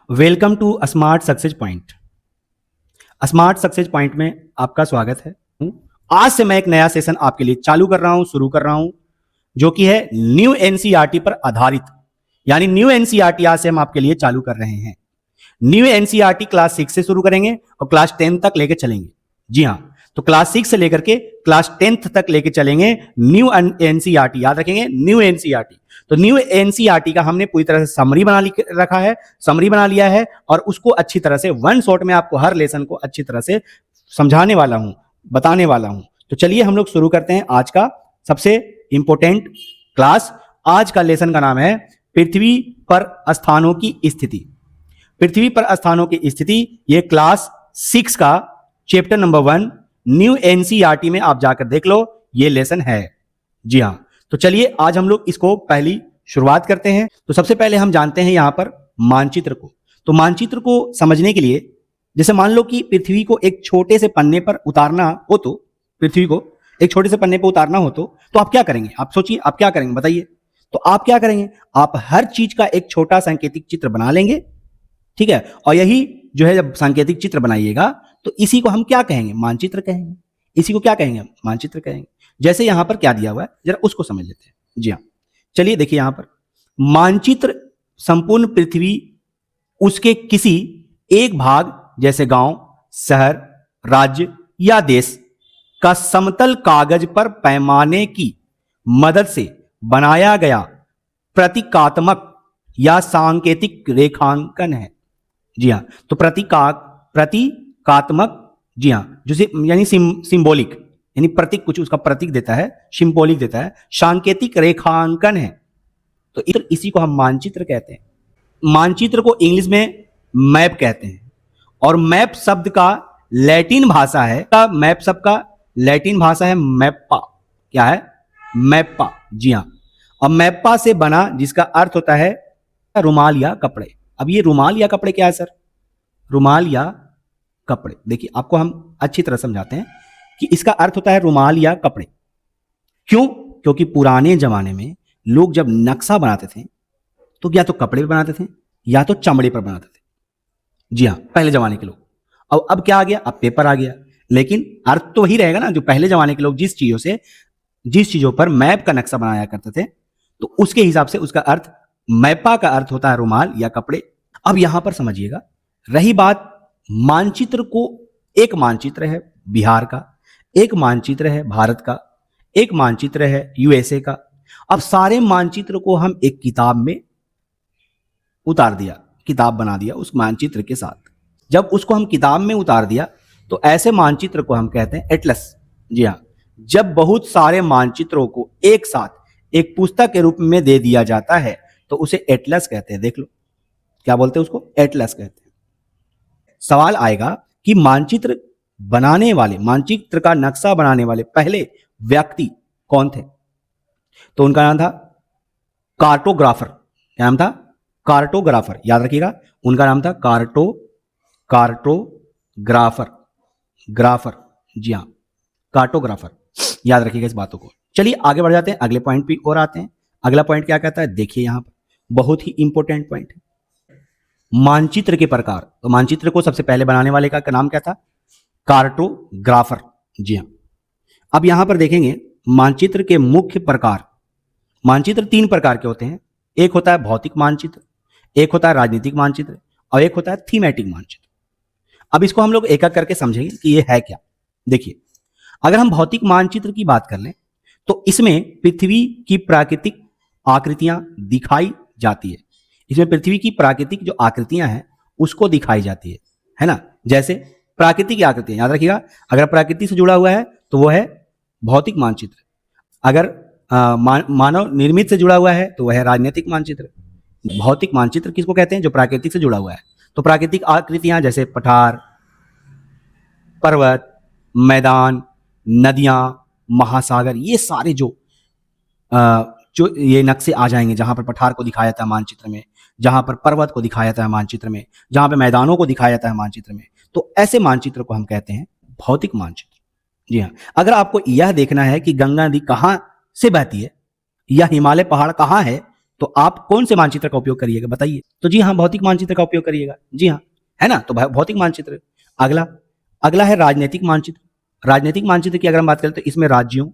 Welcome to smart success point. Smart success point में आपका स्वागत है। आज से मैं एक नया सेशन आपके लिए शुरू कर रहा हूं जो कि है न्यू एनसीईआरटी पर आधारित, यानी न्यू एनसीईआरटी आज से हम आपके लिए चालू कर रहे हैं। न्यू एनसीईआरटी क्लास 6 से शुरू करेंगे और क्लास 10 तक लेके चलेंगे। जी हां, तो क्लास 6 से लेकर के क्लास 10th तक लेके चलेंगे न्यू एनसीईआरटी। याद रखेंगे न्यू एनसीईआरटी। तो न्यू एनसीईआरटी का हमने पूरी तरह से समरी बना लिया है और उसको अच्छी तरह से वन शॉट में आपको हर लेसन को अच्छी तरह से समझाने वाला हूं, बताने वाला हूं। तो चलिए हम लोग शुरू करते हैं आज का सबसे इंपॉर्टेंट क्लास। आज का लेसन का नाम है पृथ्वी पर स्थानों की स्थिति। पृथ्वी पर स्थानों की स्थिति, ये क्लास 6 का चैप्टर नंबर 1 न्यू एनसीईआरटी में आप जाकर देख लो, ये लेसन है। जी हां, तो चलिए आज हम लोग इसको पहली शुरुआत करते हैं। तो सबसे पहले हम जानते हैं यहां पर मानचित्र को। तो मानचित्र को समझने के लिए, जैसे मान लो कि पृथ्वी को एक छोटे से पन्ने पर उतारना हो, तो पृथ्वी को एक छोटे से पन्ने पर उतारना हो तो आप क्या करेंगे? आप सोचिए, आप क्या करेंगे बताइए। तो आप क्या करेंगे? आप हर चीज का एक छोटा सांकेतिक चित्र बना लेंगे, ठीक है। और यही जो है, जब सांकेतिक चित्र बनाइएगा तो इसी को हम क्या कहेंगे? मानचित्र कहेंगे। इसी को क्या कहेंगे? मानचित्र कहेंगे। जैसे यहां पर क्या दिया हुआ है, जरा उसको समझ लेते हैं। जी हां, चलिए देखिए यहां पर मानचित्र संपूर्ण पृथ्वी, उसके किसी एक भाग जैसे गांव, शहर, राज्य या देश का समतल कागज पर पैमाने की मदद से बनाया गया प्रतीकात्मक या सांकेतिक रेखांकन है। जी हां, तो प्रतीकात्मक, जी हां, जो यानी सिंबॉलिक, यानी प्रतीक, कुछ उसका प्रतीक देता है, सिंबॉलिक देता है, सांकेतिक रेखांकन है। तो इसी को हम मानचित्र कहते हैं। मानचित्र को इंग्लिश में मैप कहते हैं और मैप शब्द का लैटिन भाषा है, मैप शब्द का लैटिन भाषा है मैप्पा। क्या है? मैप्पा। जी हां, और मैप्पा से बना, जिसका अर्थ होता है रुमाल या कपड़े। अब ये रुमाल या कपड़े क्या है सर? रुमाल या कपड़े, देखिए आपको हम अच्छी तरह समझाते हैं कि इसका अर्थ होता है रुमाल या कपड़े। क्यों? क्योंकि पुराने जमाने में लोग जब नक्शा बनाते थे तो या तो कपड़े पर बनाते थे या तो चमड़े पर बनाते थे। जी हाँ, पहले जमाने के लोग। अब क्या आ गया? अब पेपर आ गया। लेकिन अर्थ तो वही रहेगा ना, जो पहले जमाने के लोग जिस चीजों पर मैप का नक्शा बनाया करते थे, तो उसके हिसाब से उसका अर्थ, मैपा का अर्थ होता है रुमाल या कपड़े। अब यहां पर समझिएगा, रही बात मानचित्र को, एक मानचित्र है बिहार का, एक मानचित्र है भारत का, एक मानचित्र है यूएसए का। अब सारे मानचित्र को हम एक किताब में उतार दिया, किताब बना दिया उस मानचित्र के साथ। जब उसको हम किताब में उतार दिया तो ऐसे मानचित्र को हम कहते हैं एटलस। जी हाँ, जब बहुत सारे मानचित्रों को एक साथ एक पुस्तक के रूप में दे दिया जाता है तो उसे एटलस कहते हैं। देख लो, क्या बोलते हैं उसको? एटलस कहते हैं। सवाल आएगा कि मानचित्र बनाने वाले, मानचित्र का नक्शा बनाने वाले पहले व्यक्ति कौन थे? तो उनका नाम था कार्टोग्राफर। क्या नाम था? कार्टोग्राफर। याद रखिएगा, उनका नाम था ग्राफर। जी हाँ, कार्टोग्राफर। याद रखिएगा इस बातों को। चलिए आगे बढ़ जाते हैं, अगले पॉइंट पे और आते हैं। अगला पॉइंट क्या कहता है? देखिए यहां पर बहुत ही इंपॉर्टेंट पॉइंट है, मानचित्र के प्रकार। तो मानचित्र को सबसे पहले बनाने वाले का नाम क्या था? कार्टोग्राफर। जी हां, अब यहां पर देखेंगे मानचित्र के मुख्य प्रकार। मानचित्र 3 प्रकार के होते हैं। एक होता है भौतिक मानचित्र, एक होता है राजनीतिक मानचित्र और एक होता है थीमेटिक मानचित्र। अब इसको हम लोग एक एक करके समझेंगे कि ये है क्या। देखिए, अगर हम भौतिक मानचित्र की बात कर लें तो इसमें पृथ्वी की प्राकृतिक आकृतियां दिखाई जाती है। इसमें पृथ्वी की प्राकृतिक जो आकृतियां हैं उसको दिखाई जाती है ना। जैसे प्राकृतिक आकृतियां, याद रखिएगा, अगर प्रकृति से जुड़ा हुआ है तो वो है भौतिक मानचित्र। अगर मानव निर्मित से जुड़ा हुआ है तो वह है राजनीतिक मानचित्र। भौतिक मानचित्र किसको कहते हैं? जो प्राकृतिक से जुड़ा हुआ है। तो प्राकृतिक आकृतियां जैसे पठार, पर्वत, मैदान, नदियां, महासागर, ये सारे जो ये नक्शे आ जाएंगे, जहां पर पठार को दिखाया जाता है मानचित्र में, जहां पर पर्वत को दिखाया जाता है मानचित्र में, जहां पर मैदानों को दिखाया जाता है मानचित्र में, तो ऐसे मानचित्र को हम कहते हैं भौतिक मानचित्र। जी हाँ, अगर आपको यह देखना है कि गंगा नदी कहां से बहती है या हिमालय पहाड़ कहां है, तो आप कौन से मानचित्र का उपयोग करिएगा बताइए? तो जी हाँ, भौतिक मानचित्र का उपयोग करिएगा। जी हाँ, है ना? तो भौतिक मानचित्र। अगला अगला है राजनीतिक मानचित्र। राजनीतिक मानचित्र की अगर हम बात करें तो इसमें राज्यों,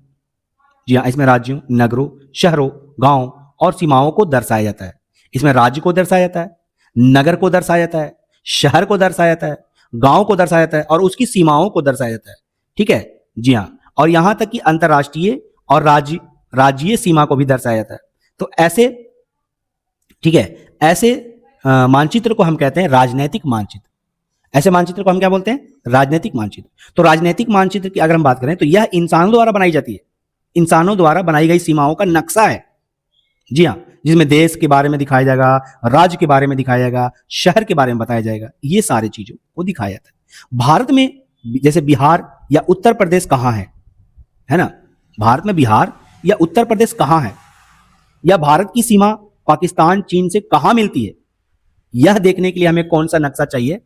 जी हाँ, इसमें राज्यों, नगरों, शहरों, गांव और सीमाओं को दर्शाया जाता है। इसमें राज्य को दर्शाया जाता है, नगर को दर्शाया जाता है, शहर को दर्शाया जाता है, गांव को दर्शाया जाता है और उसकी सीमाओं को दर्शाया जाता है। ठीक है, जी हाँ, और यहां तक कि अंतरराष्ट्रीय और राज्यीय सीमा को भी दर्शाया जाता है। तो ऐसे, ठीक है, ऐसे मानचित्र को हम कहते हैं राजनैतिक मानचित्र। ऐसे मानचित्र को हम क्या बोलते हैं? राजनैतिक मानचित्र। तो राजनैतिक मानचित्र की अगर हम बात करें तो यह इंसानों द्वारा बनाई जाती है, इंसानों द्वारा बनाई गई सीमाओं का नक्शा है। जी हाँ, जिसमें देश के बारे में दिखाया जाएगा, राज्य के बारे में दिखाया जाएगा, शहर के बारे में बताया जाएगा, ये सारे चीजों को दिखाया जाता है। भारत में जैसे बिहार या उत्तर प्रदेश कहाँ है ना? भारत में बिहार या उत्तर प्रदेश कहाँ है, या भारत की सीमा पाकिस्तान चीन से कहाँ मिलती है, यह देखने के लिए हमें कौन सा नक्शा चाहिए?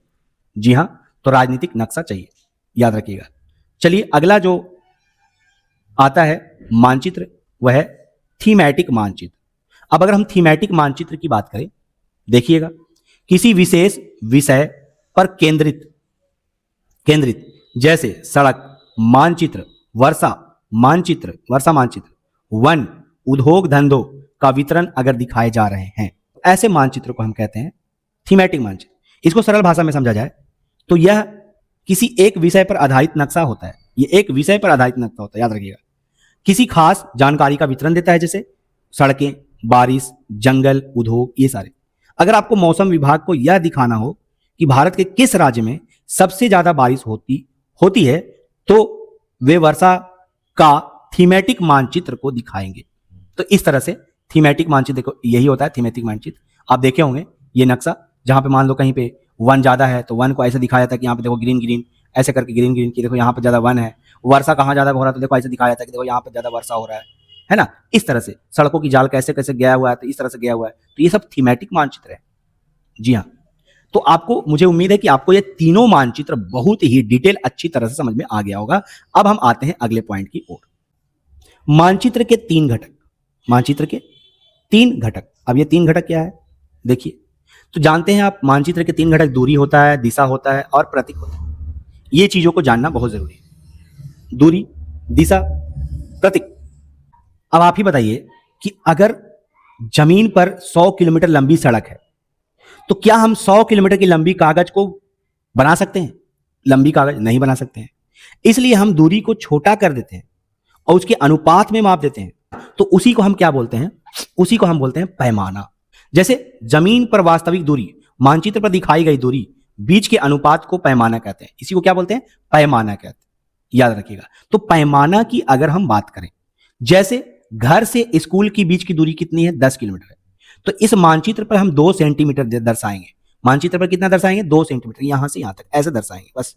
जी हाँ, तो राजनीतिक नक्शा चाहिए, याद रखिएगा। चलिए अगला जो आता है मानचित्र वह है थीमैटिक मानचित्र। अब अगर हम थीमैटिक मानचित्र की बात करें, देखिएगा, किसी विशेष विषय पर केंद्रित जैसे सड़क मानचित्र, वर्षा मानचित्र, वन, उद्योग धंधों का वितरण अगर दिखाए जा रहे हैं, ऐसे मानचित्र को हम कहते हैं थीमैटिक मानचित्र। इसको सरल भाषा में समझा जाए तो यह किसी एक विषय पर आधारित नक्शा होता है। ये एक विषय पर आधारित नक्शा होता है, याद रखिएगा। किसी खास जानकारी का वितरण देता है, जैसे सड़कें, बारिश, जंगल, उद्योग, ये सारे। अगर आपको मौसम विभाग को यह दिखाना हो कि भारत के किस राज्य में सबसे ज्यादा बारिश होती है, तो वे वर्षा का थीमेटिक मानचित्र को दिखाएंगे। तो इस तरह से थीमेटिक मानचित्र, देखो यही होता है थीमेटिक मानचित्र। आप देखे होंगे ये नक्शा, जहां पे मान लो कहीं पे वन ज्यादा है तो वन को ऐसे दिखाया जाता है कि यहाँ पे देखो ग्रीन ग्रीन, ऐसे करके ग्रीन ग्रीन की देखो यहाँ पे ज्यादा वन है। वर्षा कहाँ ज्यादा हो रहा है तो देखो ऐसे दिखाया जाता है कि देखो यहाँ पे ज्यादा वर्षा हो रहा है ना? इस तरह से सड़कों की जाल कैसे कैसे गया हुआ है तो इस तरह से गया हुआ है। तो ये सब थीमेटिक मानचित्र है। जी हाँ, तो आपको, मुझे उम्मीद है कि आपको ये तीनों मानचित्र बहुत ही डिटेल अच्छी तरह से समझ में आ गया होगा। अब हम आते हैं अगले पॉइंट की ओर। मानचित्र के तीन घटक। मानचित्र के तीन घटक। अब ये तीन घटक क्या है देखिए, तो जानते हैं आप, मानचित्र के तीन घटक दूरी होता है, दिशा होता है और प्रतीक होता है। ये चीजों को जानना बहुत जरूरी है, दूरी, दिशा, प्रतीक। अब आप ही बताइए कि अगर जमीन पर 100 किलोमीटर लंबी सड़क है तो क्या हम 100 किलोमीटर की लंबी कागज को बना सकते हैं? लंबी कागज नहीं बना सकते हैं। इसलिए हम दूरी को छोटा कर देते हैं और उसके अनुपात में माप देते हैं। तो उसी को हम क्या बोलते हैं? उसी को हम बोलते हैं पैमाना। जैसे जमीन पर वास्तविक दूरी, मानचित्र पर दिखाई गई दूरी, बीच के अनुपात को पैमाना कहते हैं। इसी को क्या बोलते हैं? पैमाना कहते हैं, याद रखिएगा। तो पैमाना की अगर हम बात करें, जैसे घर से स्कूल की बीच की दूरी कितनी है? 10 किलोमीटर है। तो इस मानचित्र पर हम 2 सेंटीमीटर दर्शाएंगे। मानचित्र पर कितना दर्शाएंगे? 2 सेंटीमीटर, यहां से यहां तक ऐसे दर्शाएंगे बस।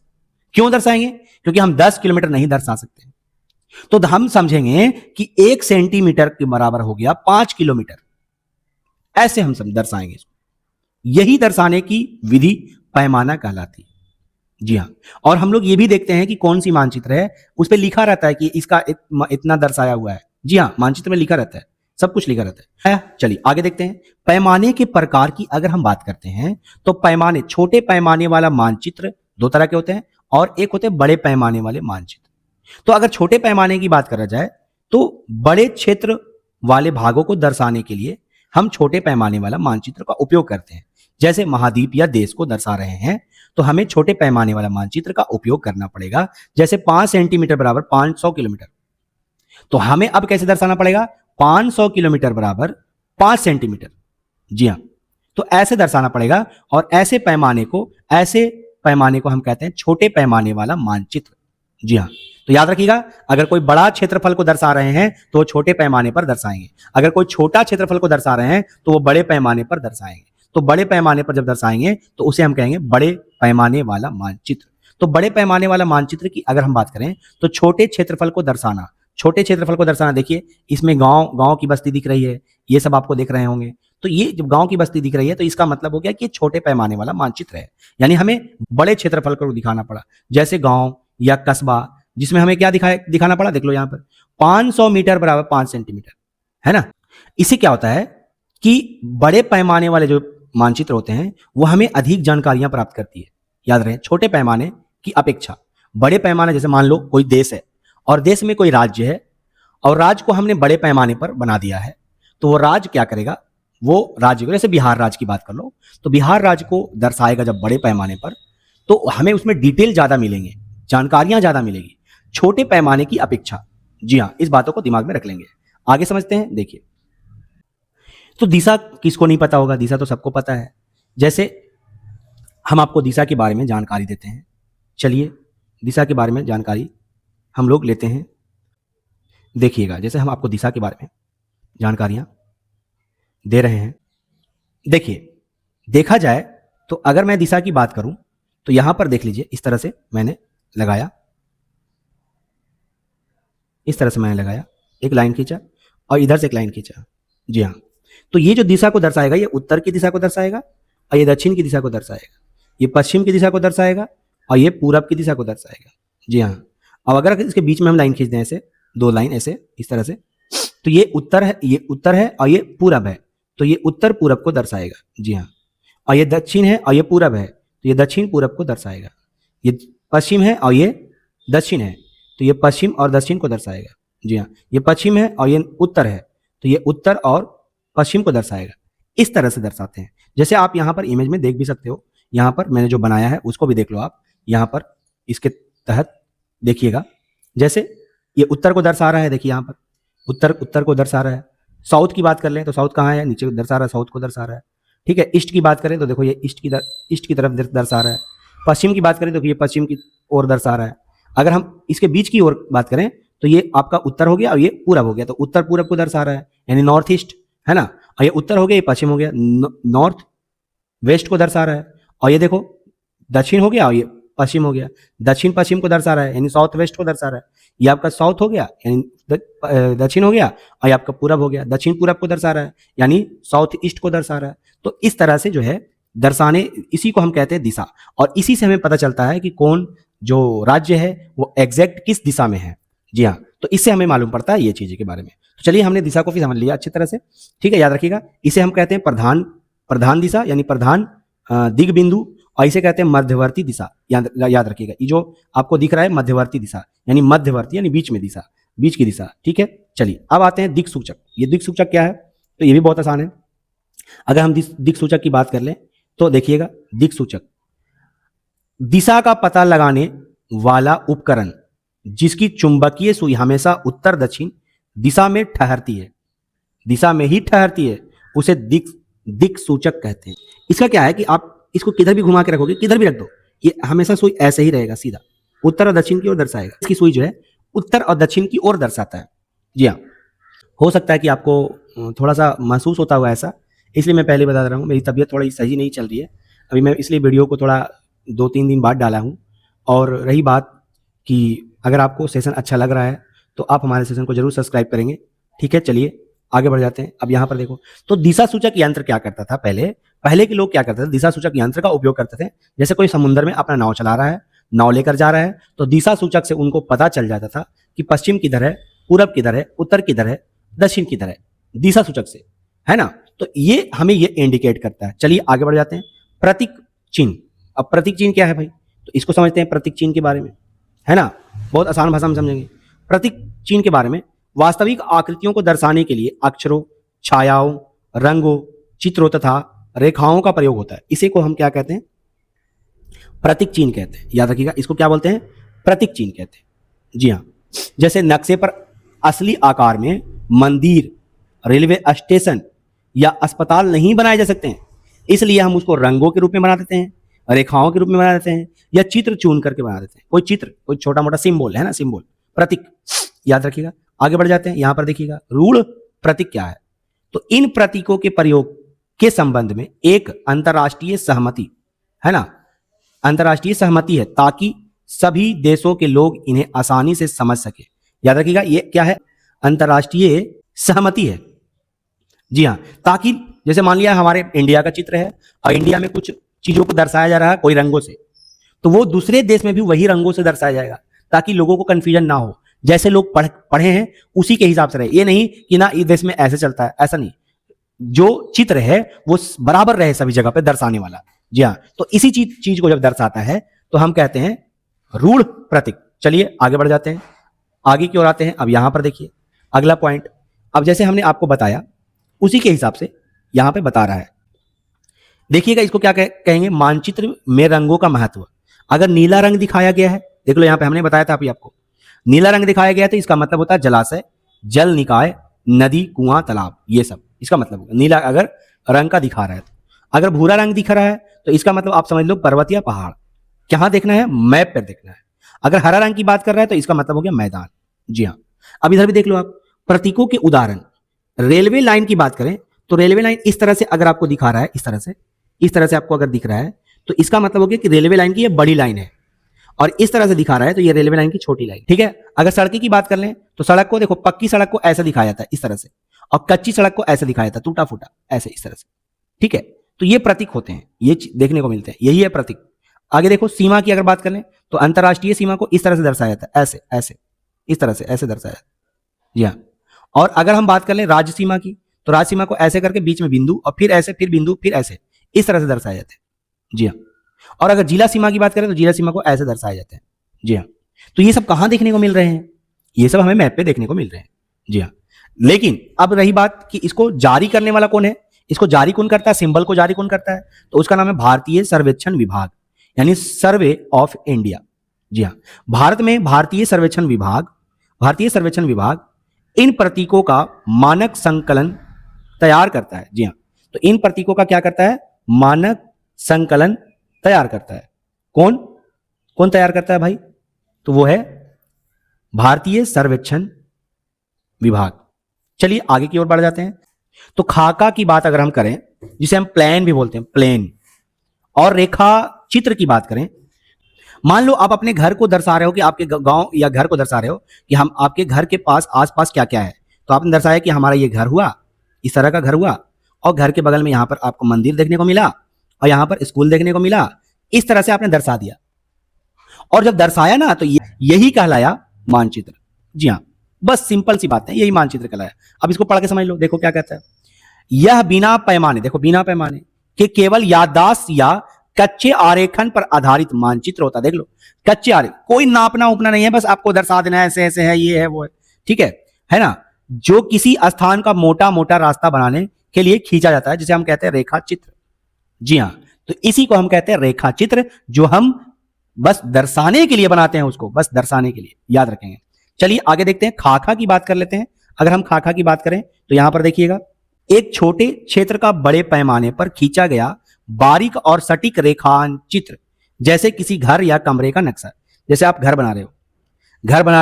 क्यों दर्शाएंगे? क्योंकि हम 10 किलोमीटर नहीं दर्शा सकते। तो हम समझेंगे कि 1 सेंटीमीटर के बराबर हो गया 5 किलोमीटर, ऐसे हम सब दर्शाएंगे इसको। यही दर्शाने की विधि पैमाना कहलाती है। जी हां, और हम लोग ये भी देखते हैं कि कौन सी मानचित्र है, उस पर लिखा रहता है कि इसका इतना दर्शाया हुआ है। जी हां, मानचित्र में लिखा रहता है, सब कुछ लिखा रहता है। चलिए आगे देखते हैं। पैमाने के प्रकार की अगर हम बात करते हैं तो पैमाने, छोटे पैमाने वाला मानचित्र 2 तरह के होते हैं और एक होते हैं बड़े पैमाने वाले मानचित्र। तो अगर छोटे पैमाने की बात करा जाए तो बड़े क्षेत्र वाले भागों को दर्शाने के लिए हम छोटे पैमाने वाला मानचित्र का उपयोग करते हैं। जैसे महाद्वीप या देश को दर्शा रहे हैं तो हमें छोटे पैमाने वाला मानचित्र का उपयोग करना पड़ेगा। जैसे 5 सेंटीमीटर बराबर 500 किलोमीटर, तो हमें अब कैसे दर्शाना पड़ेगा? 500 किलोमीटर बराबर 5 सेंटीमीटर। जी हां, तो ऐसे दर्शाना पड़ेगा और ऐसे पैमाने को हम कहते हैं छोटे पैमाने वाला मानचित्र। जी हां, तो याद रखिएगा, अगर कोई बड़ा क्षेत्रफल को दर्शा रहे हैं तो वो छोटे पैमाने पर दर्शाएंगे, अगर कोई छोटा क्षेत्रफल को दर्शा रहे हैं तो वो बड़े पैमाने पर दर्शाएंगे। तो बड़े पैमाने पर जब दर्शाएंगे तो उसे हम कहेंगे बड़े पैमाने वाला मानचित्र। तो बड़े पैमाने वाला मानचित्र की अगर हम बात करें तो छोटे क्षेत्रफल को दर्शाना, देखिए इसमें गांव की बस्ती दिख रही है, ये सब आपको दिख रहे होंगे। तो ये जब गांव की बस्ती दिख रही है तो इसका मतलब हो गया कि ये छोटे पैमाने वाला मानचित्र है, यानी हमें बड़े क्षेत्रफल को दिखाना पड़ा। जैसे गांव या कस्बा, जिसमें हमें क्या दिखाना पड़ा, देख लो यहां पर 500 मीटर बराबर 5 सेंटीमीटर, है ना। इससे क्या होता है कि बड़े पैमाने वाले जो मानचित्र होते हैं वो हमें अधिक जानकारियां प्राप्त करती है। याद रहे, छोटे पैमाने की अपेक्षा बड़े पैमाने, जैसे मान लो कोई देश है और देश में कोई राज्य है और राज्य को हमने बड़े पैमाने पर बना दिया है, तो वो राज्य क्या करेगा, वो राज्य को, जैसे बिहार राज्य की बात कर लो, तो बिहार राज्य को दर्शाएगा जब बड़े पैमाने पर, तो हमें उसमें डिटेल ज्यादा मिलेंगे, जानकारियां ज्यादा मिलेगी छोटे पैमाने की अपेक्षा। जी हाँ, इस बातों को दिमाग में रख लेंगे। आगे समझते हैं। देखिए, तो दिशा किसको नहीं पता होगा, दिशा तो सबको पता है। जैसे हम आपको दिशा के बारे में जानकारी देते हैं, चलिए दिशा के बारे में जानकारी हम लोग लेते हैं। देखिएगा, जैसे हम आपको दिशा के बारे में जानकारियां दे रहे हैं। देखिए, देखा जाए तो अगर मैं दिशा की बात करूं तो यहां पर देख लीजिए, इस तरह से मैंने लगाया, इस तरह से मैंने लगाया, एक लाइन खींचा और इधर से एक लाइन खींचा। जी हाँ, तो ये जो दिशा को दर्शाएगा, ये उत्तर की दिशा को दर्शाएगा और ये दक्षिण की दिशा को दर्शाएगा, ये पश्चिम की दिशा को दर्शाएगा और ये पूरब की दिशा को दर्शाएगा। जी हाँ, अब अगर इसके बीच में हम लाइन खींच दें, ऐसे दो लाइन ऐसे इस तरह से, तो ये उत्तर है, ये उत्तर है और ये पूरब है, तो ये उत्तर पूरब को दर्शाएगा। जी हाँ, और ये दक्षिण है और ये पूरब है, तो ये दक्षिण पूरब को दर्शाएगा। ये पश्चिम है और ये दक्षिण है, तो ये पश्चिम और दक्षिण को दर्शाएगा। जी हाँ, ये पश्चिम है और ये उत्तर है, तो ये उत्तर और पश्चिम को दर्शाएगा। इस तरह से दर्शाते हैं। जैसे आप यहाँ पर इमेज में देख भी सकते हो, यहाँ पर मैंने जो बनाया है उसको भी देख लो आप, यहाँ पर इसके तहत देखिएगा, जैसे ये उत्तर को दर्शा रहा है, देखिए यहाँ पर उत्तर को दर्शा रहा है। साउथ की बात कर लें तो साउथ कहाँ है, नीचे दर्शा रहा है, साउथ को दर्शा रहा है। ठीक है, ईस्ट की बात करें तो देखो ये ईस्ट की तरफ दर्शा रहा है। पश्चिम की बात करें तो ये पश्चिम की ओर दर्शा रहा है। अगर हम इसके बीच की ओर बात करें तो ये आपका उत्तर हो गया और ये पूरब हो गया, तो उत्तर पूरब को दर्शा रहा है, यानी नॉर्थ ईस्ट है ना। और ये उत्तर हो गया, ये पश्चिम हो गया, नॉर्थ वेस्ट को दर्शा रहा है। और ये देखो दक्षिण हो गया और ये पश्चिम हो गया, दक्षिण पश्चिम को दर्शा रहा है, यानी साउथ वेस्ट को दर्शा रहा है। ये आपका साउथ हो गया, यानी दक्षिण हो गया, और ये आपका पूरब हो गया, दक्षिण पूरब को दर्शा रहा है, यानी साउथ ईस्ट को दर्शा रहा है। तो इस तरह से जो है दर्शाने, इसी को हम कहते हैं दिशा। और इसी से हमें पता चलता है कि कौन जो राज्य है वो एग्जैक्ट किस दिशा में है। जी हाँ, तो इससे हमें मालूम पड़ता है ये चीजें के बारे में। तो चलिए, हमने दिशा को भी समझ लिया अच्छी तरह से। ठीक है, याद रखिएगा, इसे हम कहते हैं प्रधान दिशा, यानी प्रधान दिग बिंदु, और इसे कहते हैं मध्यवर्ती दिशा। याद रखिएगा, ये जो आपको दिख रहा है मध्यवर्ती दिशा, यानी मध्यवर्ती यानी बीच में दिशा, बीच की दिशा। ठीक है, चलिए अब आते हैं दिक्सूचक। ये दिक्सूचक क्या है, तो ये भी बहुत आसान है। अगर हम दिक्सूचक की बात कर लें तो देखिएगा, दिक्सूचक दिशा का पता लगाने वाला उपकरण जिसकी चुंबकीय सुई हमेशा उत्तर दक्षिण दिशा में ठहरती है, दिशा में ही ठहरती है, उसे दिक्सूचक कहते हैं। इसका क्या है कि आप इसको किधर भी घुमा के रखोगे, किधर भी रख दो, ये हमेशा सुई ऐसे ही रहेगा, सीधा उत्तर और दक्षिण की ओर दर्शाएगा। इसकी सुई जो है उत्तर और दक्षिण की ओर दर्शाता है। जी हाँ, हो सकता है कि आपको थोड़ा सा महसूस होता हुआ ऐसा, इसलिए मैं पहले बता रहा हूँ, मेरी तबीयत थोड़ी सही नहीं चल रही है अभी, मैं इसलिए वीडियो को थोड़ा 2-3 दिन बाद डाला हूँ। और रही बात कि अगर आपको सेशन अच्छा लग रहा है तो आप हमारे सेशन को जरूर सब्सक्राइब करेंगे। ठीक है, चलिए आगे बढ़ जाते हैं। अब यहाँ पर देखो, तो दिशा सूचक यंत्र क्या करता था, पहले के लोग क्या करते थे, दिशा सूचक यंत्र का उपयोग करते थे। जैसे कोई समुद्र में अपना नाव चला रहा है, नाव लेकर जा रहा है, तो दिशा सूचक से उनको पता चल जाता था कि पश्चिम किधर है, पूरब किधर है, उत्तर किधर है, दक्षिण किधर है, दिशा सूचक से, है ना। तो ये हमें ये इंडिकेट करता है। चलिए आगे बढ़ जाते हैं। प्रतीक चिन्ह। अब प्रतीक चिन्ह क्या है भाई, तो इसको समझते हैं प्रतीक चिन्ह के बारे में, है ना, बहुत आसान भाषा में समझेंगे। प्रतीक चिन्ह के बारे में, वास्तविक आकृतियों को दर्शाने के लिए अक्षरों, छायाओं, रंगों, चित्रों तथा रेखाओं का प्रयोग होता है। इसे को हम क्या कहते हैं, प्रतीक चिन्ह कहते हैं। याद रखिएगा, इसको क्या बोलते हैं, प्रतीक चिन्ह कहते हैं। जी हाँ, जैसे नक्शे पर असली आकार में मंदिर, रेलवे स्टेशन या अस्पताल नहीं बनाए जा सकते हैं, इसलिए हम उसको रंगों के रूप में बना देते हैं, रेखाओं के रूप में बना देते हैं, या चित्र चुन करके बना देते हैं। कोई चित्र, कोई छोटा मोटा सिंबल है ना, सिंबल, प्रतीक। याद रखिएगा, आगे बढ़ जाते हैं। यहां पर देखिएगा, रूढ़ प्रतीक क्या है, तो इन प्रतीकों के प्रयोग के संबंध में एक अंतरराष्ट्रीय सहमति है ना, अंतरराष्ट्रीय सहमति है, ताकि सभी देशों के लोग इन्हें आसानी से समझ सके। याद रखिएगा, ये क्या है, अंतरराष्ट्रीय सहमति है। जी हाँ, ताकि जैसे मान लिया हमारे इंडिया का चित्र है और इंडिया में कुछ चीजों को दर्शाया जा रहा है कोई रंगों से, तो वो दूसरे देश में भी वही रंगों से दर्शाया जाएगा, ताकि लोगों को कंफ्यूजन ना हो। जैसे लोग पढ़े हैं उसी के हिसाब से रहे, ये नहीं कि ना इस देश में ऐसे चलता है, ऐसा नहीं। जो चित्र है वो बराबर रहे सभी जगह पे दर्शाने वाला। जी हाँ, तो इसी चीज को जब दर्शाता है तो हम कहते हैं रूढ़ प्रतीक। चलिए आगे बढ़ जाते हैं, आगे की ओर आते हैं। अब यहां पर देखिए अगला पॉइंट, अब जैसे हमने आपको बताया उसी के हिसाब से यहां पे बता रहा है। देखिएगा इसको क्या कहेंगे, मानचित्र में रंगों का महत्व। अगर नीला रंग दिखाया गया है, देख लो यहां पे हमने बताया था अभी आपको, नीला रंग दिखाया गया है तो इसका मतलब होता है जलाशय, जल निकाय, नदी, कुआं, तालाब, ये सब इसका मतलब होगा। नीला अगर रंग का दिखा रहा है तो। अगर भूरा रंग दिख रहा है तो इसका मतलब आप समझ लो पर्वत या पहाड़। कहां देखना है, मैप पर देखना है। अगर हरा रंग की बात कर रहा है तो इसका मतलब हो गया मैदान। जी हाँ, अब इधर भी देख लो आप प्रतीकों के उदाहरण। रेलवे लाइन की बात करें तो रेलवे लाइन इस तरह से अगर आपको दिखा रहा है, इस तरह से आपको अगर दिख रहा है तो इसका मतलब हो गया कि रेलवे लाइन की ये बड़ी लाइन है, और इस तरह से दिखा रहा है तो ये रेलवे लाइन की छोटी लाइन। ठीक है, अगर सड़क की बात कर लें तो सड़क को देखो, पक्की सड़क को ऐसे दिखाया जाता है इस तरह से, और कच्ची सड़क को ऐसे दिखाया जाता है टूटा फूटा ऐसे इस तरह से। ठीक है, तो ये प्रतीक होते हैं, ये देखने को मिलते हैं, यही है प्रतीक। आगे देखो सीमा की अगर बात करें तो अंतरराष्ट्रीय सीमा को इस तरह से दर्शाया जाता है, ऐसे ऐसे इस तरह से ऐसे दर्शाया जाता है। जी हाँ, और अगर हम बात कर लें राज्य सीमा की तो राज्य सीमा को ऐसे करके बीच में बिंदु, और फिर ऐसे, फिर बिंदु, फिर ऐसे, इस तरह से दर्शाया जाता है। जी हाँ, और अगर जिला सीमा की बात करें तो जिला सीमा को ऐसे दर्शाया जाता है। जी हाँ, तो ये सब कहां देखने को मिल रहे हैं, ये सब हमें मैप पे देखने को मिल रहे हैं। जी हाँ, लेकिन अब रही बात कि इसको जारी करने वाला कौन है, इसको जारी कौन करता है, सिंबल को जारी कौन करता है, तो उसका नाम है भारतीय सर्वेक्षण विभाग, यानी सर्वे ऑफ इंडिया। जी हाँ, भारत में भारतीय सर्वेक्षण विभाग इन प्रतीकों का मानक संकलन तैयार करता है। जी हाँ, तो इन प्रतीकों का क्या करता है, मानक संकलन तैयार करता है। कौन कौन तैयार करता है भाई, तो वो है भारतीय सर्वेक्षण विभाग। चलिए आगे की ओर बढ़ जाते हैं। तो खाका की बात अगर हम करें, जिसे हम प्लेन भी बोलते हैं, प्लेन, और रेखा चित्र की बात करें, मान लो आप अपने घर को दर्शा रहे हो कि आपके गांव या घर को दर्शा रहे हो कि हम आपके घर के पास आसपास क्या क्या है, तो आपने दर्शाया कि हमारा ये घर हुआ, इस तरह का घर हुआ, और घर के बगल में यहां पर आपको मंदिर देखने को मिला, और यहां पर स्कूल देखने को मिला। इस तरह से आपने दर्शा दिया, और जब दर्शाया ना तो यही कहलाया मानचित्र। जी हाँ, बस सिंपल सी बात है, यही मानचित्र कहलाया। अब इसको पढ़ के समझ लो, देखो क्या कहता है, यह बिना पैमाने, देखो बिना पैमाने के केवल याददाश्त या कच्चे आरेखन पर आधारित मानचित्र होता है। देख लो, कच्चे आरेख, कोई नापना उपना नहीं है, बस आपको दर्शा देना है ऐसे ऐसे है, ये है वो है। ठीक है ना, जो किसी स्थान का मोटा मोटा रास्ता बनाने के लिए खींचा जाता है, जिसे हम कहते हैं रेखा चित्र। जी हाँ, तो इसी को हम कहते हैं रेखा चित्र, जो हम बस दर्शाने के लिए बनाते हैं, उसको बस दर्शाने के लिए, याद रखेंगे। चलिए आगे देखते हैं, खाका की बात कर लेते हैं। अगर हम खाका की बात करें तो यहां पर देखिएगा, एक छोटे क्षेत्र का बड़े पैमाने पर खींचा गया बारीक और सटीक रेखांचित्र, जैसे किसी घर या कमरे का नक्शा। जैसे आप घर बना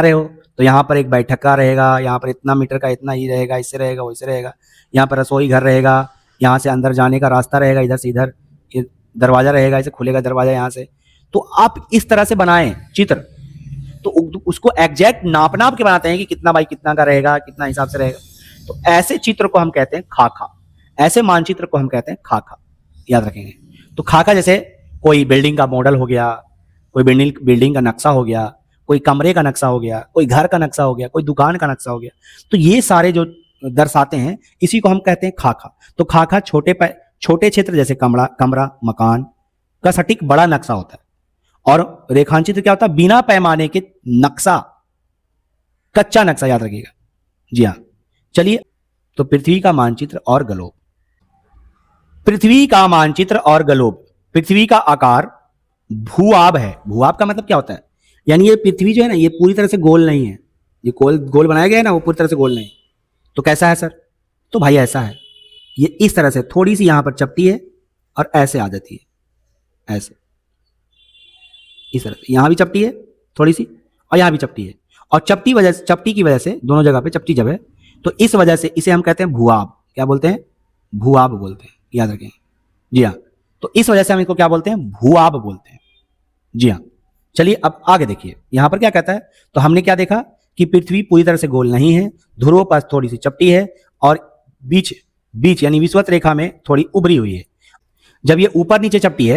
रहे हो तो यहां पर एक बैठक का रहेगा, यहां पर इतना मीटर का इतना ही रहेगा, इससे रहेगा वैसे रहेगा, यहां पर रसोई घर रहेगा, यहां से अंदर जाने का रास्ता रहेगा, इधर से इधर दरवाजा रहेगा, ऐसे खुलेगा दरवाजा यहां से। तो आप इस तरह से बनाएं चित्र, तो उसको एग्जैक्ट नाप के बनाते हैं कि कितना बाई कितना का रहेगा, कितना हिसाब से रहेगा। तो ऐसे चित्र को हम कहते हैं खाका, ऐसे मानचित्र को हम कहते हैं खाका, याद रखेंगे। तो खाका जैसे कोई बिल्डिंग का मॉडल हो गया, कोई बिल्डिंग का नक्शा हो गया, कोई कमरे का नक्शा हो गया, कोई घर का नक्शा हो गया, कोई दुकान का नक्शा हो गया, तो ये सारे जो दर्शाते हैं इसी को हम कहते हैं खाका। तो खाका छोटे क्षेत्र जैसे कमरा मकान का सटीक बड़ा नक्शा होता है, और रेखांचित्र क्या होता है, बिना पैमाने के नक्शा, कच्चा नक्शा, याद रखिएगा। जी हाँ, चलिए, तो पृथ्वी का मानचित्र और ग्लोब। पृथ्वी का मानचित्र और ग्लोब, पृथ्वी का आकार भूआब है। भूआब का मतलब क्या होता है, यानी ये पृथ्वी जो है ना, ये पूरी तरह से गोल नहीं है, ये गोल बनाया गया है ना, वो पूरी तरह से गोल नहीं। तो कैसा है सर, तो भाई ऐसा है, ये इस तरह से थोड़ी सी यहां पर चपटी है और ऐसे आ जाती है, ऐसे इस तरह से, यहां भी चपटी है थोड़ी सी और यहां भी चपटी है, और चपटी की वजह से दोनों जगह पे चपटी जब है, तो इस वजह से इसे हम कहते हैं भूआब। क्या बोलते हैं, भूआब बोलते हैं, याद रखें। जी हाँ, तो इस वजह से हम इसको क्या बोलते हैं, भूआब बोलते हैं। जी हाँ, चलिए अब आगे देखिए, यहां पर क्या कहता है, तो हमने क्या देखा कि पृथ्वी पूरी तरह से गोल नहीं है, ध्रुवों पर थोड़ी सी चपटी है, और बीच यानी विषुवत रेखा में थोड़ी उभरी हुई है। जब ये ऊपर नीचे चपटी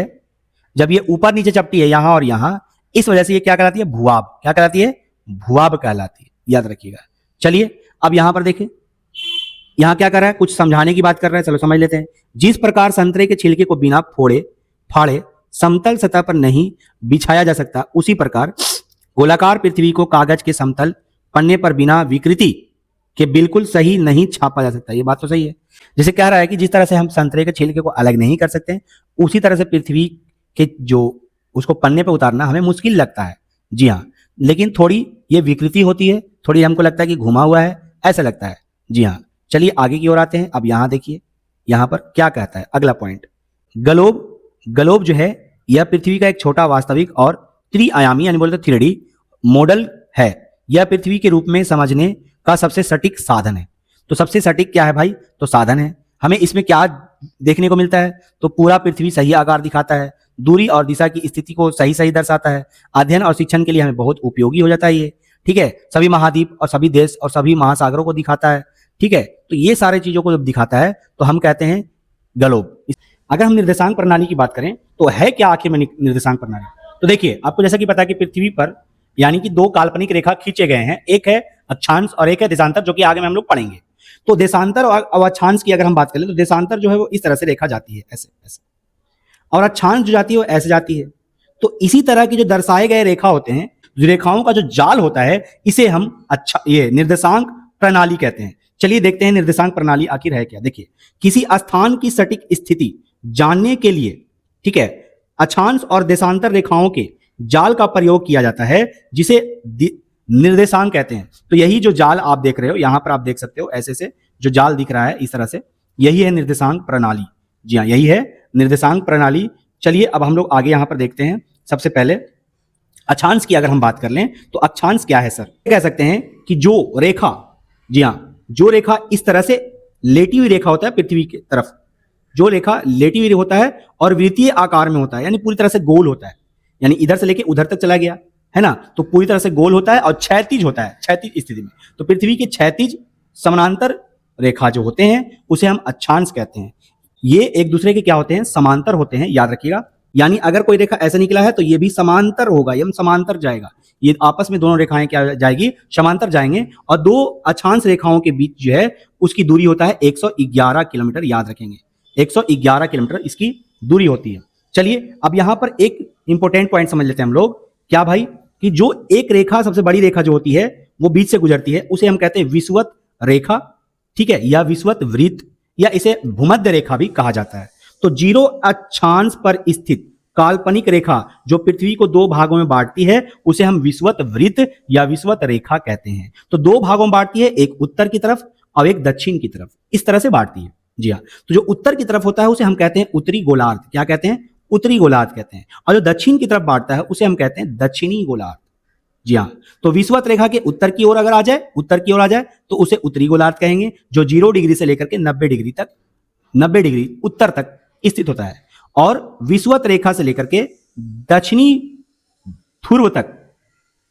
है यहां और यहां, इस वजह से ये क्या कहलाती है, भूआब। क्या कहलाती है, भूआब कहलाती है, याद रखिएगा। चलिए अब यहां पर देखें, यहां क्या कर रहा है, कुछ समझाने की बात कर रहा है, चलो समझ लेते हैं। जिस प्रकार संतरे के छिलके को बिना फोड़े फाड़े समतल सतह पर नहीं बिछाया जा सकता, उसी प्रकार गोलाकार पृथ्वी को कागज के समतल पन्ने पर बिना विकृति के बिल्कुल सही नहीं छापा जा सकता। ये बात तो सही है। जैसे कह रहा है कि जिस तरह से हम संतरे के छिलके को अलग नहीं कर सकते, उसी तरह से पृथ्वी के जो उसको पन्ने पर उतारना हमें मुश्किल लगता है। जी हाँ, लेकिन थोड़ी ये विकृति होती है, थोड़ी हमको लगता है कि घुमा हुआ है, ऐसा लगता है। जी हाँ, चलिए आगे की ओर आते हैं। अब यहां देखिए, यहां पर क्या कहता है अगला पॉइंट। ग्लोब, ग्लोब जो है यह पृथ्वी का एक छोटा वास्तविक और त्रिआयामी यानी बोलते 3D मॉडल है। यह पृथ्वी के रूप में समझने का सबसे सटीक साधन है। तो सबसे सटीक क्या है भाई, तो साधन है। हमें इसमें क्या देखने को मिलता है, तो पूरा पृथ्वी सही आकार दिखाता है, दूरी और दिशा की स्थिति को सही सही दर्शाता है। अध्ययन और शिक्षण के लिए हमें बहुत उपयोगी हो जाता है ये, ठीक है। सभी महाद्वीप और सभी देश और सभी महासागरों को दिखाता है, ठीक है। तो ये सारे चीजों को जब दिखाता है तो हम कहते हैं ग्लोब। अगर हम निर्देशांक प्रणाली की बात करें तो है क्या आखिर में निर्देशांक प्रणाली, तो देखिए आपको जैसा कि पता है कि पृथ्वी पर यानी कि दो काल्पनिक रेखा खींचे गए हैं, एक है अक्षांश और एक है देशांतर, जो कि आगे में हम लोग पढ़ेंगे। तो देशांतर और अक्षांश की अगर हम बात करें तो देशांतर जो है वो इस तरह से रेखा जाती है, ऐसे ऐसे, और अक्षांश जो जाती है वो ऐसे जाती है। तो इसी तरह की जो दर्शाए गए रेखा होते हैं, जो रेखाओं का जो जाल होता है, इसे हम ये निर्देशांक प्रणाली कहते हैं। चलिए देखते हैं निर्देशांक प्रणाली आखिर है क्या। देखिए, किसी स्थान की सटीक स्थिति जानने के लिए, ठीक है, अक्षांश और देशांतर रेखाओं के जाल का प्रयोग किया जाता है, जिसे निर्देशांक कहते हैं। तो यही जो जाल आप देख रहे हो, यहां पर आप देख सकते हो ऐसे से जो जाल दिख रहा है इस तरह से, यही है निर्देशांक प्रणाली। जी हाँ, यही है निर्देशांक प्रणाली। चलिए अब हम लोग आगे यहां पर देखते हैं। सबसे पहले अक्षांश की अगर हम बात कर लें तो अक्षांश क्या है सर, कह सकते हैं कि जो रेखा, जी हाँ, जो रेखा इस तरह से लेटी हुई रेखा होता है पृथ्वी की तरफ, जो रेखा लेटी हुई होता है और वृत्तीय आकार में होता है, यानी पूरी तरह से गोल होता है, यानी इधर से लेके उधर तक चला गया है ना, तो पूरी तरह से गोल होता है और क्षैतिज होता है, क्षैतिज स्थिति में। तो पृथ्वी के क्षैतिज समानांतर रेखा जो होते हैं उसे हम अक्षांश कहते हैं। ये एक दूसरे के क्या होते हैं, समांतर होते हैं, याद रखिएगा। यानी अगर कोई रेखा ऐसे निकला है तो ये भी समांतर होगा, ये समांतर जाएगा, ये आपस में दोनों रेखाएं क्या जाएगी, समांतर जाएंगे। और दो अक्षांश रेखाओं के बीच जो है उसकी दूरी होता है 111 किलोमीटर, याद रखेंगे 111 किलोमीटर इसकी दूरी होती है। चलिए अब यहां पर एक इंपॉर्टेंट पॉइंट समझ लेते हैं हम लोग, क्या भाई, कि जो एक रेखा, सबसे बड़ी रेखा जो होती है वो बीच से गुजरती है, उसे हम कहते हैं विषुवत रेखा, ठीक है, या विषुवत वृत्त, या इसे भूमध्य रेखा भी कहा जाता है। तो जीरो अक्षांश पर स्थित काल्पनिक रेखा जो पृथ्वी को दो भागों में बांटती है उसे हम विषुवत वृत्त या विषुवत रेखा कहते हैं। तो दो भागों में बांटती है, एक उत्तर की तरफ और एक दक्षिण की तरफ, इस तरह से बांटती है। जी हाँ, तो जो उत्तर की तरफ होता है उसे हम कहते हैं उत्तरी गोलार्ध, क्या कहते हैं, उत्तरी गोलार्ध कहते हैं। और जो दक्षिण की तरफ बांटता है उसे हम कहते हैं दक्षिणी गोलार्ध। जी हाँ, तो विषुवत रेखा के उत्तर की ओर अगर आ जाए, उत्तर की ओर आ जाए तो उसे उत्तरी गोलार्ध कहेंगे, जो 0 डिग्री से लेकर के 90 डिग्री तक, 90 डिग्री उत्तर तक स्थित होता है। और विषुवत रेखा से लेकर के दक्षिणी ध्रुव तक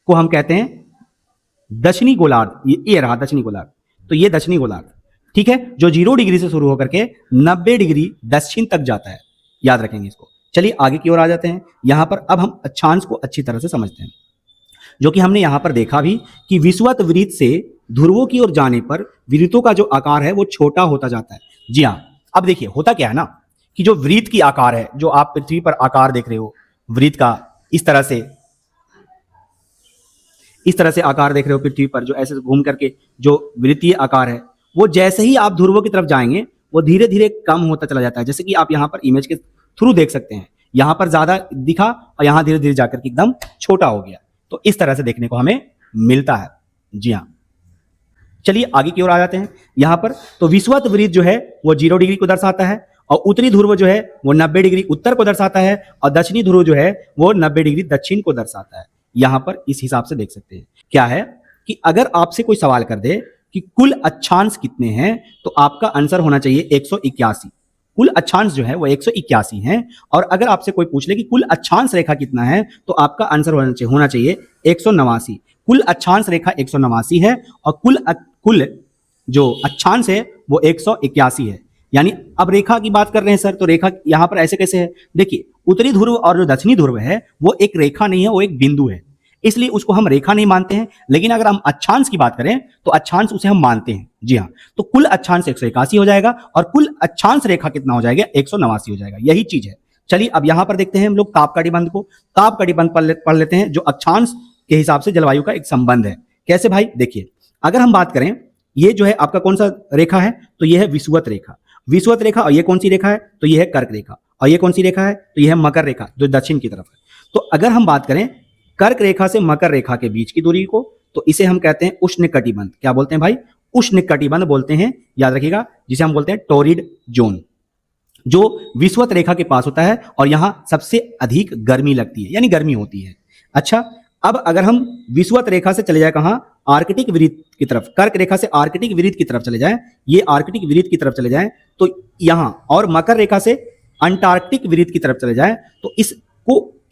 को हम कहते हैं दक्षिणी गोलार्ध। ये रहा दक्षिणी गोलार्ध, तो ये दक्षिणी गोलार्ध, ठीक है, जो 0 डिग्री से शुरू होकर के 90 डिग्री दक्षिण तक जाता है, याद रखेंगे इसको। चलिए आगे की ओर आ जाते हैं। यहां पर अब हम अक्षांश को अच्छी तरह से समझते हैं, जो कि हमने यहां पर देखा भी कि विषुवत वृत्त से ध्रुवों की ओर जाने पर वृत्तों का जो आकार है वो छोटा होता जाता है। जी हाँ, अब देखिए होता क्या है ना, कि जो वृत्त की आकार है, जो आप पृथ्वी पर आकार देख रहे हो वृत्त का, इस तरह से आकार देख रहे हो पृथ्वी पर, जो ऐसे घूम करके जो वृत्तीय आकार है, वो जैसे ही आप ध्रुवों की तरफ जाएंगे वो धीरे धीरे कम होता चला जाता है। जैसे कि आप यहां पर इमेज के थ्रू देख सकते हैं, यहां पर ज्यादा दिखा और यहां धीरे धीरे जाकर के एकदम छोटा हो गया। तो इस तरह से देखने को हमें मिलता है। जी हाँ, चलिए आगे की ओर आ जाते हैं। यहां पर तो विषुवत वृत्त जो है वो 0 डिग्री को दर्शाता है, और उत्तरी ध्रुव जो है वो 90 डिग्री उत्तर को दर्शाता है, और दक्षिणी ध्रुव जो है वो 90 डिग्री दक्षिण को दर्शाता है। यहां पर इस हिसाब से देख सकते हैं क्या है, कि अगर आपसे कोई सवाल कर दे कि कुल अक्षांश कितने हैं, तो आपका आंसर होना चाहिए 181। कुल अक्षांश जो है वो 181 है। और अगर आपसे कोई पूछ ले कि कुल अक्षांश रेखा कितना है, तो आपका आंसर होना चाहिए 189। कुल अक्षांश रेखा 189 है, और कुल जो अक्षांश है वो 181 है। यानी अब रेखा की बात कर रहे हैं सर, तो रेखा यहां पर ऐसे कैसे है, देखिए उत्तरी ध्रुव और जो दक्षिणी ध्रुव है वो एक रेखा नहीं है, वो एक बिंदु है। इसलिए उसको हम रेखा नहीं मानते हैं। लेकिन अगर हम अक्षांश की बात करें तो अक्षांश उसे हम मानते हैं। जी हाँ, तो कुल अक्षांश 181 हो जाएगा और कुल अक्षांश रेखा कितना हो जाएगा? 189 हो जाएगा। यही चीज है। चलिए अब यहां पर देखते हैं हम लोग ताप कटिबंध को। ताप कटिबंध पढ़ लेते हैं, जो अक्षांश के हिसाब से जलवायु का एक संबंध है। कैसे भाई? देखिए, अगर हम बात करें, ये जो है आपका कौन सा रेखा है? तो ये है विषुवत रेखा। विषुवत रेखा। और ये कौन सी रेखा है? तो ये है कर्क रेखा। और ये कौन सी रेखा है? तो ये है मकर रेखा, जो दक्षिण की तरफ है। तो अगर हम बात करें कर्क रेखा से मकर रेखा के बीच की दूरी को, तो इसे हम कहते हैं उष्ण कटिबंध। क्या बोलते हैं भाई? उष्ण कटिबंध बोलते हैं, याद रखिएगा, जिसे हम बोलते हैं टोरिड जोन, जो विषुवत रेखा के पास होता है और यहां सबसे अधिक गर्मी लगती है, यानी गर्मी होती है। अच्छा, अब अगर हम विषुवत रेखा से चले जाए कहां? आर्कटिक विरीत की तरफ। कर्क रेखा से आर्कटिक विरीत की तरफ चले जाएं, ये आर्कटिक विरीत की तरफ चले जाएं, तो यहां, और मकर रेखा से अंटार्कटिक विरीत की तरफ चले जाएं, तो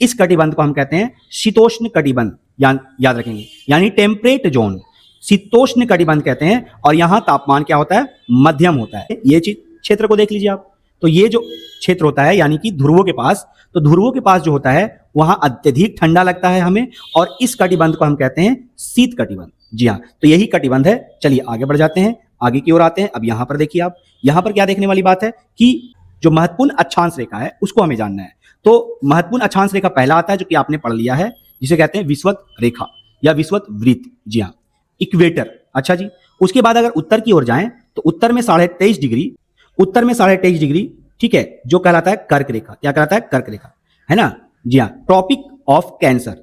इस कटिबंध को हम कहते हैं शीतोष्ण कटिबंध। याद रखेंगे, यानी टेम्परेट जोन, शीतोष्ण कटिबंध कहते हैं। और यहां तापमान क्या होता है? मध्यम होता है। ये चीज क्षेत्र को देख लीजिए आप। तो ये जो क्षेत्र होता है, यानी कि ध्रुवों के पास, तो ध्रुवों के पास जो होता है वहां अत्यधिक ठंडा लगता है हमें, और इस कटिबंध को हम कहते हैं शीत कटिबंध। जी हाँ, तो यही कटिबंध है। चलिए आगे बढ़ जाते हैं, आगे की ओर आते हैं। अब यहां पर देखिए आप, यहां पर क्या देखने वाली बात है कि जो महत्वपूर्ण अक्षांश रेखा है उसको हमें जानना है। तो महत्वपूर्ण अक्षांश रेखा पहला आता है, जो कि आपने पढ़ लिया है, जिसे कहते हैं विषुवत रेखा या विषुवत वृत्त। जी हाँ, इक्वेटर। अच्छा जी, उसके बाद अगर उत्तर की ओर जाएं, तो उत्तर में 23.5 डिग्री, उत्तर में 23.5 डिग्री, ठीक है, जो कहलाता है कर्क रेखा। क्या कहलाता है? कर्क रेखा, है ना? जी हाँ, ट्रॉपिक ऑफ कैंसर,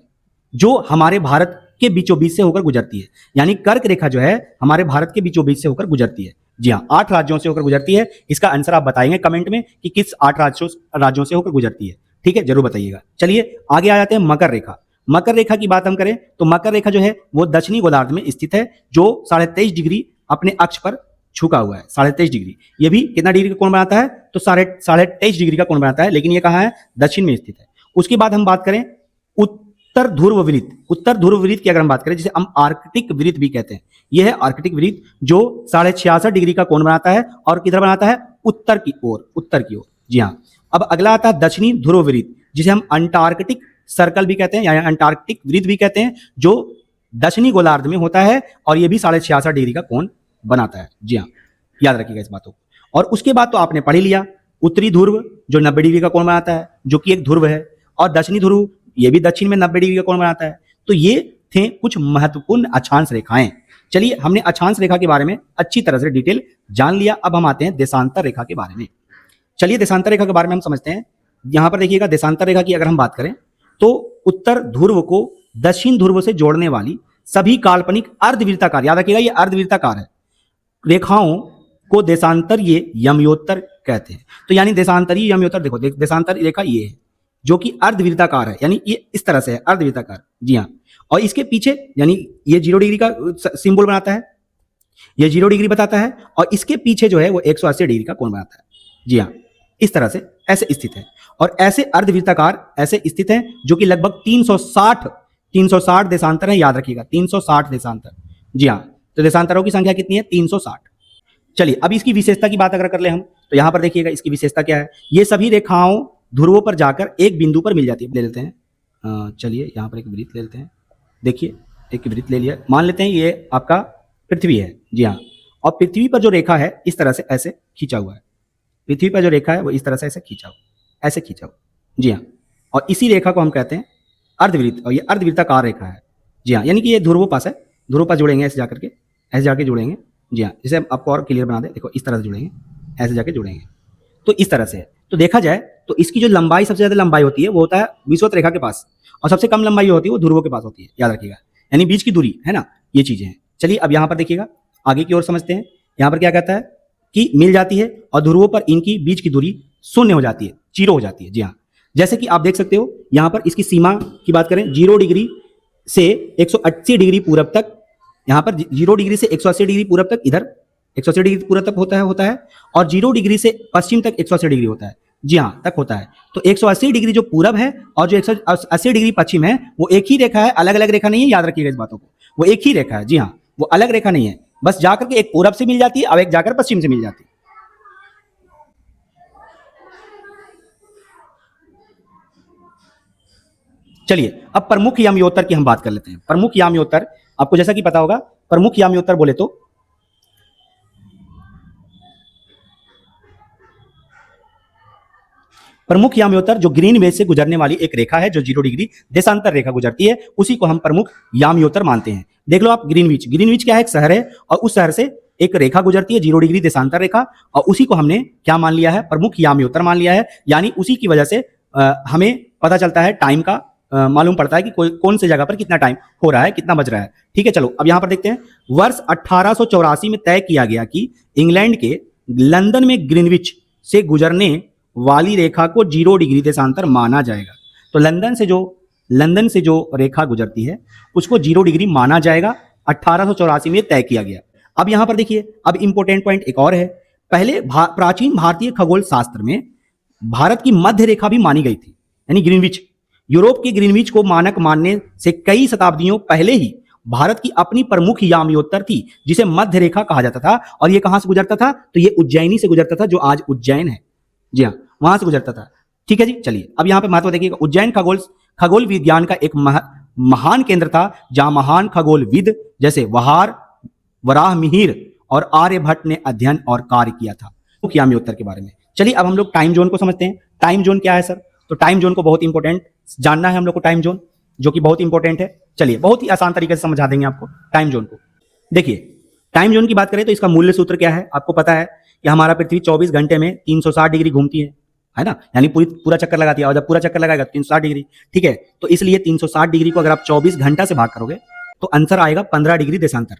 जो हमारे भारत के बीचों बीच से होकर गुजरती है। यानी कर्क रेखा जो है हमारे भारत के बीचों बीच से होकर गुजरती है। जी हाँ, 8 राज्यों से होकर गुजरती है। इसका आंसर आप बताएंगे कमेंट में कि किस 8 राज्यों से होकर गुजरती है। ठीक है, जरूर बताइएगा। चलिए आगे आ जाते हैं मकर रेखा। मकर रेखा की बात हम करें तो मकर रेखा जो है वो दक्षिणी गोलार्ध में स्थित है, जो 23.5 डिग्री अपने अक्ष पर झुका हुआ है। 23.5 डिग्री, ये भी कितना डिग्री का कोण बनाता है? तो 23.5 डिग्री का कोण बनाता है, लेकिन ये कहाँ है? दक्षिण में स्थित है। उसके बाद हम बात करें उत्तर ध्रुव वृत्त। उत्तर ध्रुव वृत्त की अगर हम बात करें, जिसे हम आर्कटिक वृत्त भी कहते हैं, यह है आर्कटिक वृत्त, जो 66.5 डिग्री का कोण बनाता है, और किधर बनाता है? उत्तर की ओर, उत्तर की ओर। जी हाँ, अब अगला आता है दक्षिणी ध्रुव वृत्त, जिसे हम अंटार्कटिक सर्कल भी कहते हैं, या अंटार्कटिक वृत्त भी कहते हैं, जो दक्षिणी गोलार्ध में होता है, और यह भी 66.5 डिग्री का कोण बनाता है। जी हाँ, याद रखिएगा इस बातों को। और उसके बाद तो आपने पढ़ ही लिया, उत्तरी ध्रुव जो 90 डिग्री का कोण बनाता है, जो कि एक ध्रुव है, और दक्षिणी ध्रुव ये भी दक्षिण में 90 डिग्री का कोण बनाता है। तो ये थे कुछ महत्वपूर्ण अक्षांश रेखाएं। चलिए, हमने अक्षांश रेखा के बारे में अच्छी तरह से डिटेल जान लिया। अब हम आते हैं देशांतर रेखा के बारे में। चलिए, देशांतर रेखा के बारे में हम समझते हैं। यहां पर देखिएगा, देशांतर रेखा की अगर हम बात करें तो उत्तर ध्रुव को दक्षिण ध्रुव से जोड़ने वाली सभी काल्पनिक अर्धवृत्ताकार, याद रखिएगा ये अर्धवृत्ताकार है, रेखाओं को देशांतरीय यमयोत्तर कहते हैं। तो यानी देशांतरीय यमयोत्तर, देखो देशांतर रेखा ये है, जो कि अर्धवृत्ताकार है, यानी ये इस तरह से है, अर्धवृत्ताकार। जी हाँ, और इसके पीछे यानी ये 0 डिग्री का सिंबल बनाता है, ये 0 डिग्री बताता है, और इसके पीछे जो है वो 180 डिग्री का कोण बनाता है। जी हाँ, इस तरह से ऐसे स्थित है, और ऐसे अर्धवृत्ताकार ऐसे स्थित हैं, जो कि लगभग 360 देशांतर है। याद रखिएगा 360 देशांतर। जी हाँ, तो देशांतरों की संख्या कितनी है? 360। चलिए, अब इसकी विशेषता की बात अगर कर ले हम, तो यहां पर देखिएगा इसकी विशेषता क्या है। ये सभी रेखाओं ध्रुवों पर जाकर एक बिंदु पर मिल जाती है। ले लेते हैं, चलिए यहां पर एक वृत्त ले लेते हैं। देखिए, एक वृत्त ले लिया, मान लेते हैं ये आपका पृथ्वी है। जी हाँ, और पृथ्वी पर जो रेखा है इस तरह से ऐसे खींचा हुआ है, पृथ्वी पर जो रेखा है वो इस तरह से ऐसे खींचा हुआ, ऐसे खींचा हुआ। जी हाँ, और इसी रेखा को हम कहते हैं अर्धवृत्त, और ये अर्धवृत्ताकार रेखा है। जी हाँ, यानी कि ये ध्रुवों पास है, ध्रुव पास जुड़ेंगे ऐसे जाकर के, ऐसे जाके जुड़ेंगे। जी हाँ, जिसे हम आपको और क्लियर बना दें, देखो इस तरह से जुड़ेंगे, ऐसे जाके जुड़ेंगे, तो इस तरह से है। तो देखा जाए तो इसकी जो लंबाई, सबसे ज्यादा लंबाई होती है वो होता है विषुवत रेखा के पास, और सबसे कम लंबाई होती है वो ध्रुवों के पास होती है। याद रखिएगा, यानी बीच की दूरी है ना, ये चीजें हैं। चलिए अब यहाँ पर देखिएगा, आगे की ओर समझते हैं। यहाँ पर क्या कहता है कि मिल जाती है, और ध्रुवों पर इनकी बीच की दूरी शून्य हो जाती है, 0 हो जाती है। जी हाँ, जैसे कि आप देख सकते हो यहाँ पर इसकी सीमा की बात करें, 0 डिग्री से 180 डिग्री पूरब तक, यहाँ पर 0 डिग्री से 180 डिग्री पूरब तक, इधर 180 डिग्री पूरब तक होता है, और 0 डिग्री से पश्चिम तक 180 डिग्री होता है। जी हाँ, तक होता है। तो 180 डिग्री जो पूरब है और जो 180 डिग्री पश्चिम है, वो एक ही रेखा है, अलग अलग रेखा नहीं है। याद रखिएगा इस बातों को, वो एक ही रेखा है। जी हाँ, वो अलग रेखा नहीं है, बस जाकर के एक पूरब से मिल जाती है और एक जाकर पश्चिम से मिल जाती है। चलिए अब प्रमुख यामियोत्तर की हम बात कर लेते हैं। प्रमुख यामियोत्तर आपको जैसा कि पता होगा, प्रमुख यामियोत्तर बोले तो प्रमुख यामियोत्तर जो ग्रीनविच से गुजरने वाली एक रेखा है, जो 0 डिग्री देशांतर रेखा गुजरती है, उसी को हम प्रमुख यामियोत्तर मानते हैं। देख लो आप, ग्रीनविच, ग्रीनविच क्या है? एक शहर है और उस शहर से एक रेखा गुजरती है, 0 डिग्री देशांतर रेखा, और उसी को हमने क्या मान लिया है? प्रमुख यामियोत्तर मान लिया है। यानी उसी की वजह से हमें पता चलता है, टाइम का मालूम पड़ता है कि कोई कौन सी जगह पर कितना टाइम हो रहा है, कितना बज रहा है। ठीक है, चलो अब यहां पर देखते हैं। वर्ष 1884 में तय किया गया कि इंग्लैंड के लंदन में ग्रीनविच से गुजरने वाली रेखा को 0 डिग्री देशांतर माना जाएगा। तो लंदन से जो रेखा गुजरती है उसको 0 डिग्री माना जाएगा, 1884 में तय किया गया। अब यहां पर देखिए, अब इंपॉर्टेंट पॉइंट एक और है। पहले प्राचीन भारतीय खगोल शास्त्र में भारत की मध्य रेखा भी मानी गई थी, यानी ग्रीनविच। यूरोप के ग्रीनविच को मानक मानने से कई शताब्दियों पहले ही भारत की अपनी प्रमुख यामियोत्तर थी, जिसे मध्य रेखा कहा जाता था। और ये कहां से गुजरता था? तो ये उज्जैनी से गुजरता था, जो आज उज्जैन है। जी हाँ, वहां से गुजरता था। ठीक है जी, चलिए अब यहां पे महत्व देखिएगा। उज्जैन खगोल विज्ञान का एक महान केंद्र था, जहां महान खगोलविद जैसे वराहमिहिर और आर्यभट्ट ने अध्ययन और कार्य किया था मुख्य यामियोत्तर के बारे में। चलिए अब हम लोग टाइम जोन को समझते हैं। टाइम जोन क्या है सर? तो टाइम जोन को बहुत इंपॉर्टेंट जानना है हम लोग को, टाइम जोन जो कि बहुत इंपॉर्टेंट है। चलिए बहुत ही आसान तरीके से समझा देंगे आपको टाइम जोन को। देखिए, टाइम जोन की बात करें तो इसका मूल्य सूत्र क्या है? आपको पता है कि हमारा पृथ्वी 24 घंटे में 360 डिग्री घूमती है ना? यानी पूरा चक्कर लगाती है, और जब पूरा चक्कर लगाएगा 360 डिग्री। ठीक है, तो इसलिए 360 डिग्री को अगर आप 24 घंटा से भाग करोगे तो आंसर आएगा 15 डिग्री देशांतर।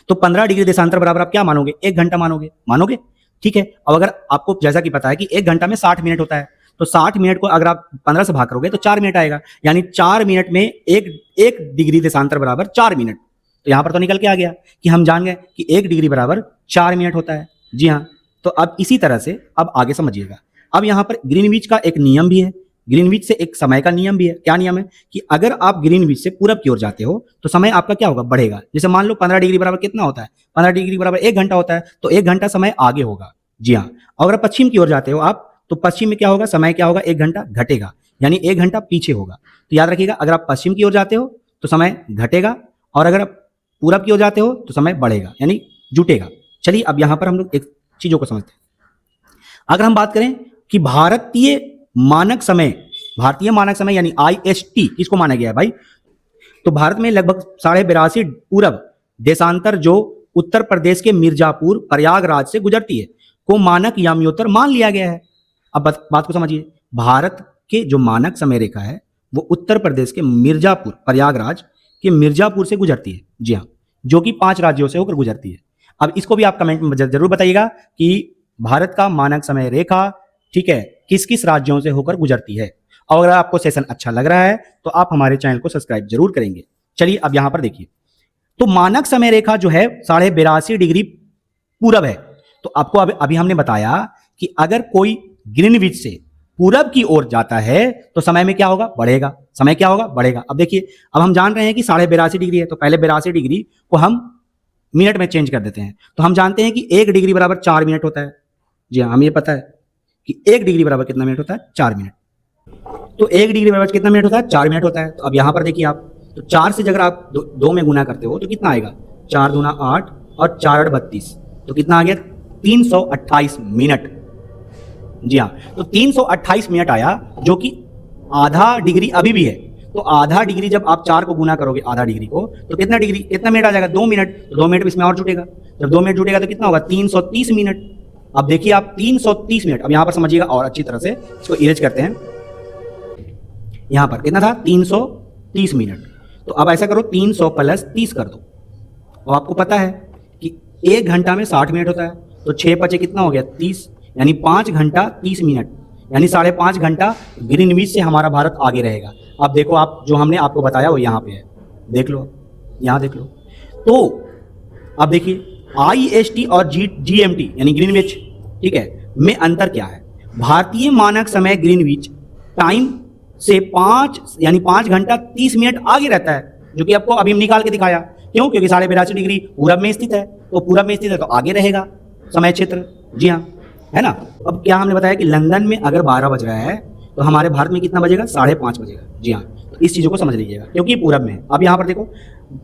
तो 15 डिग्री देशांतर बराबर आप क्या मानोगे? 1 घंटा मानोगे। ठीक है, अब अगर आपको जैसा कि पता है कि 1 घंटा में 60 मिनट होता है, तो 60 मिनट को अगर आप 15 से भाग करोगे तो 4 मिनट आएगा। यानी 4 मिनट में 1 डिग्री देशांतर बराबर 4 मिनट। तो यहां पर तो निकल के आ गया कि हम जान गए कि 1 डिग्री बराबर 4 मिनट होता है। जी हाँ, तो अब इसी तरह से अब आगे समझिएगा। अब यहां पर ग्रीनविच का एक नियम भी है, ग्रीनविच से एक समय का नियम भी है। क्या नियम है? कि अगर आप ग्रीनविच से पूरब की ओर जाते हो तो समय आपका क्या होगा? बढ़ेगा। जैसे मान लो 15 डिग्री बराबर कितना होता है? 15 डिग्री बराबर 1 घंटा होता है, तो 1 घंटा समय आगे होगा। जी हाँ, अगर पश्चिम की ओर जाते हो आप तो पश्चिम में क्या होगा? समय क्या होगा? 1 घंटा घटेगा, यानी 1 घंटा पीछे होगा। तो याद रखिएगा, अगर आप पश्चिम की ओर जाते हो तो समय घटेगा, और अगर आप पूरब की ओर जाते हो तो समय बढ़ेगा, यानी जुटेगा। चलिए अब यहां पर हम लोग एक चीजों को समझते हैं। अगर हम बात करें कि भारतीय मानक समय यानी IST किसको माना गया है भाई? तो भारत में लगभग 82.5 पूरब देशांतर जो उत्तर प्रदेश के मिर्जापुर प्रयागराज से गुजरती है को मानक यामियोत्तर मान लिया गया है। अब बात को समझिए, भारत के जो मानक समय रेखा है वो उत्तर प्रदेश के मिर्जापुर, प्रयागराज के मिर्जापुर से गुजरती है। जी हाँ, जो कि 5 राज्यों से होकर गुजरती है। अब इसको भी आप कमेंट में जरूर बताइएगा कि भारत का मानक समय रेखा, ठीक है, किस किस राज्यों से होकर गुजरती है। और अगर आपको सेशन अच्छा लग रहा है तो आप हमारे चैनल को सब्सक्राइब जरूर करेंगे। चलिए अब यहां पर देखिए, तो मानक समय रेखा जो है 82.5 डिग्री पूरब है। तो आपको अभी हमने बताया कि अगर कोई ग्रीनविच से पूरब की ओर जाता है तो समय में क्या होगा? बढ़ेगा। समय क्या होगा? बढ़ेगा। अब देखिए, अब हम जान रहे हैं कि 82.5 डिग्री है, तो पहले 82 डिग्री को हम मिनट में चेंज कर देते हैं। तो हम जानते हैं कि 1 डिग्री बराबर 4 मिनट होता है। जी हाँ, हमें ये पता है कि 1 डिग्री बराबर कितना मिनट होता है? 4 मिनट। तो 1 डिग्री बराबर कितना मिनट होता है? 4 मिनट होता है। तो अब यहां पर देखिए आप, तो 4 से अगर आप 2 में गुना करते हो तो कितना आएगा? 4 दूना 8 और 4 8 32, तो कितना आ गया? 328 मिनट। जी हाँ, तो 328 मिनट आया, जो कि आधा डिग्री अभी भी है। तो आधा डिग्री जब आप 4 को गुना करोगे आधा डिग्री को, तो कितना मिनट आ जाएगा? 2 मिनट। तो 2 मिनट इसमें और जुटेगा। जब 2 मिनट जुटेगा तो कितना होगा? 330 मिनट। अब देखिए आप, 330 मिनट। अब यहां पर समझिएगा और अच्छी तरह से, इसको इरेज करते हैं। यहां पर कितना था? 330 मिनट। तो अब ऐसा करो, 300 प्लस 30 कर दो। और आपको पता है कि 1 घंटा में 60 मिनट होता है, तो 6 पचे कितना हो गया? 30, यानी 5 घंटा 30 मिनट, यानी 5.5 घंटा ग्रीनविच से हमारा भारत आगे रहेगा। अब देखो आप, जो हमने आपको बताया वो यहाँ पे है, देख लो, यहाँ देख लो। तो अब देखिए, IST और GMT यानी ग्रीनविच, ठीक है, में अंतर क्या है? भारतीय मानक समय ग्रीनविच टाइम से 5 घंटा 30 मिनट आगे रहता है, जो कि आपको अभी निकाल के दिखाया। क्यों? क्योंकि 82.5 डिग्री पूरब में स्थित है, तो पूरब में स्थित है तो आगे रहेगा समय क्षेत्र। जी हाँ, है ना। अब क्या हमने बताया कि लंदन में अगर 12 बज रहा है तो हमारे भारत में कितना बजेगा? 5:30 बजेगा। जी हाँ, तो इस चीजों को समझ लीजिएगा, क्योंकि पूरब में है। अब यहाँ पर देखो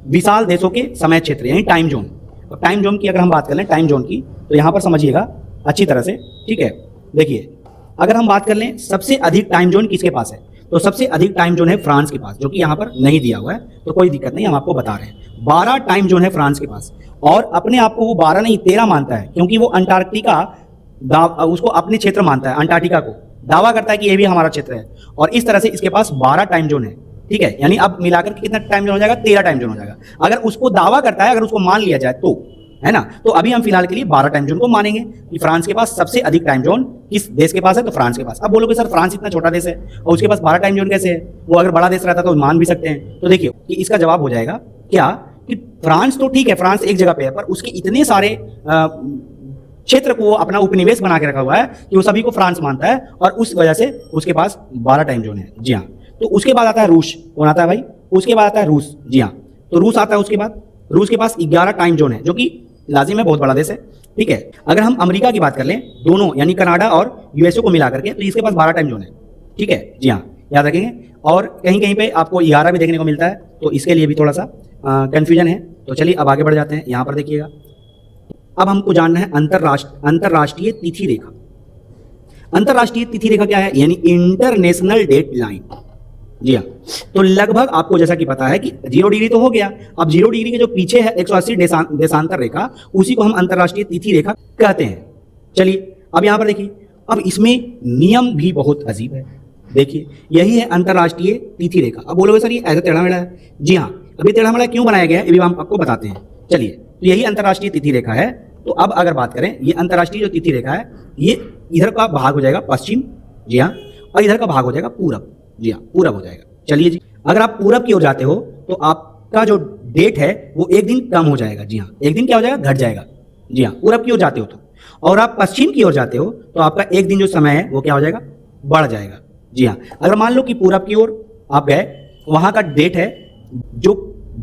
विशाल देशों के समय क्षेत्र यानी टाइम जोन। तो टाइम जोन की अगर हम बात कर लें, टाइम जोन की, तो यहाँ पर समझिएगा अच्छी तरह से, ठीक है। देखिए अगर हम बात कर लें सबसे अधिक टाइम जोन किसके पास है, तो सबसे अधिक टाइम जोन है फ्रांस के पास, जो कि यहाँ पर नहीं दिया हुआ है, तो कोई दिक्कत नहीं, हम आपको बता रहे हैं। 12 टाइम जोन है फ्रांस के पास, और अपने आप को वो 12 नहीं 13 मानता है, क्योंकि वो अंटार्कटिका उसको अपने क्षेत्र मानता है, अंटार्कटिका को दावा करता है कि ये भी हमारा क्षेत्र है, और इस तरह से इसके पास 12 टाइम जोन है, ठीक है। यानी अब मिलाकर के कितना टाइम जोन हो जाएगा, 13 टाइम जोन हो जाएगा। अगर उसको दावा करता है, अगर उसको मान लिया जाए तो, है ना। तो अभी हम फिलहाल के लिए 12 टाइम जोन को मानेंगे कि फ्रांस के पास सबसे अधिक टाइम जोन किस देश के पास है, तो फ्रांस के पास। अब बोलोगे सर फ्रांस इतना छोटा देश है और उसके पास 12 टाइम जोन कैसे है, वो अगर बड़ा देश रहता तो मान भी सकते हैं। तो देखिए कि इसका जवाब हो जाएगा क्या, कि फ्रांस तो ठीक है, फ्रांस एक जगह पे है, पर उसके इतने सारे क्षेत्र को अपना उपनिवेश बना के रखा हुआ है कि वो सभी को फ्रांस मानता है, और उस वजह से उसके पास 12 टाइम जोन है। जी हाँ। तो उसके बाद आता है रूस। कौन आता है भाई, उसके बाद आता है रूस। जी हाँ, तो रूस आता है उसके बाद। रूस के पास 11 टाइम जोन है, जो कि लाजिम है, बहुत बड़ा देश है, ठीक है। अगर हम अमेरिका की बात कर लें, दोनों यानी कनाडा और यूएसए को मिला करके, तो इसके पास 12 टाइम जोन है, ठीक है। जी हाँ, याद रखेंगे। और कहीं कहीं पे आपको 11 भी देखने को मिलता है, तो इसके लिए भी थोड़ा सा कंफ्यूजन है। तो चलिए अब आगे बढ़ जाते हैं। यहाँ पर देखिएगा, अब हमको जानना है अंतरराष्ट्रीय तिथि रेखा। अंतरराष्ट्रीय तिथि रेखा क्या है, यानी इंटरनेशनल डेट लाइन। जी हाँ, तो लगभग आपको जैसा कि पता है कि 0 डिग्री तो हो गया, अब 0 डिग्री के जो पीछे है 180 देशांतर रेखा, उसी को हम अंतरराष्ट्रीय तिथि रेखा कहते हैं। चलिए अब यहाँ पर देखिए, अब इसमें नियम भी बहुत अजीब है। देखिए यही है अंतरराष्ट्रीय तिथि रेखा। अब बोलोगे सर ये ऐसा टेढ़ा मेढ़ा है। जी हाँ, अभी टेढ़ा मेढ़ा क्यों बनाया गया है, ये भी हम आपको बताते हैं। चलिए, तो यही अंतरराष्ट्रीय तिथि रेखा है। तो अब अगर बात करें, ये अंतरराष्ट्रीय जो तिथि रेखा है, ये इधर का भाग हो जाएगा पश्चिम, जी हाँ, और इधर का भाग हो जाएगा पूरब। जी हाँ, पूरब हो जाएगा। चलिए जी, अगर आप पूरब की ओर जाते हो तो आपका जो डेट है वो एक दिन कम हो जाएगा। जी हाँ, एक दिन क्या हो जाएगा, घट जाएगा। जी हाँ, पूरब की ओर जाते हो तो। और आप पश्चिम की ओर जाते हो तो आपका एक दिन जो समय है वो क्या हो जाएगा, बढ़ जाएगा। जी हाँ, अगर मान लो कि पूरब की ओर आप गए, वहां का डेट है जो